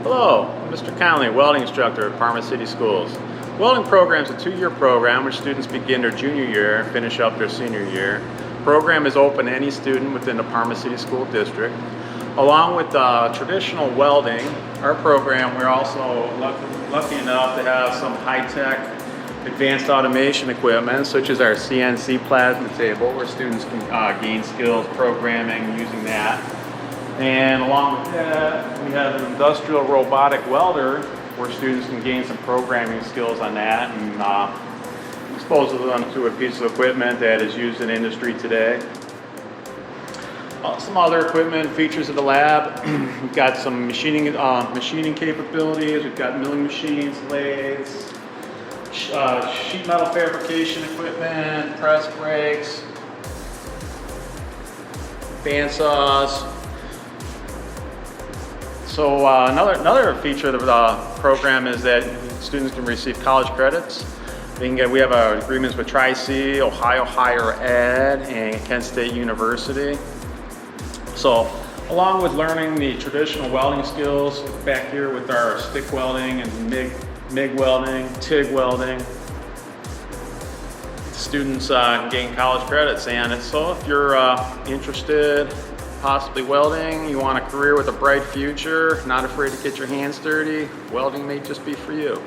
Hello, I'm Mr. Conley, welding instructor at Parma City Schools. Welding program is a 2-year program which students begin their junior year and finish up their senior year. The program is open to any student within the Parma City School District. Along with traditional welding, our program, we're also lucky enough to have some high-tech advanced automation equipment such as our CNC plasma table where students can gain skills programming using that. And along with that, we have an industrial robotic welder where students can gain some programming skills on that and expose them to a piece of equipment that is used in industry today. Some other equipment features of the lab. We've got some machining capabilities. We've got milling machines, lathes, sheet metal fabrication equipment, press brakes, bandsaws. So another feature of the program is that students can receive college credits. We have agreements with Tri-C, Ohio Higher Ed, and Kent State University. So along with learning the traditional welding skills back here with our stick welding and MIG welding, TIG welding, students gain college credits. And so if you're interested possibly welding, you want a career with a bright future, not afraid to get your hands dirty, welding may just be for you.